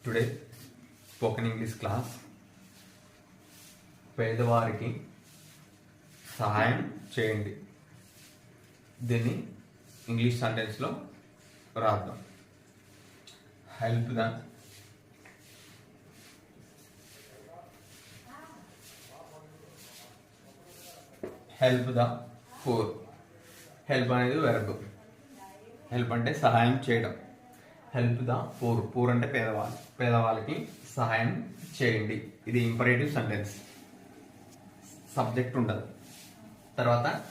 Today spoken English class పేదవారికి సహాయం చేయండి. దీన్ని ఇంగ్లీష్ సెంటెన్స్లో రాద్దాం. Help the poor. హెల్ప్ అనేది వెర్బ్. హెల్ప్ అంటే సహాయం చేయడం. Help the poor. పూర్ అంటే పేదవాళ్ళు. పేదవాళ్ళకి సహాయం చేయండి. ఇది ఇంపరేటివ్ సెంటెన్స్. సబ్జెక్ట్ ఉండదు. తర్వాత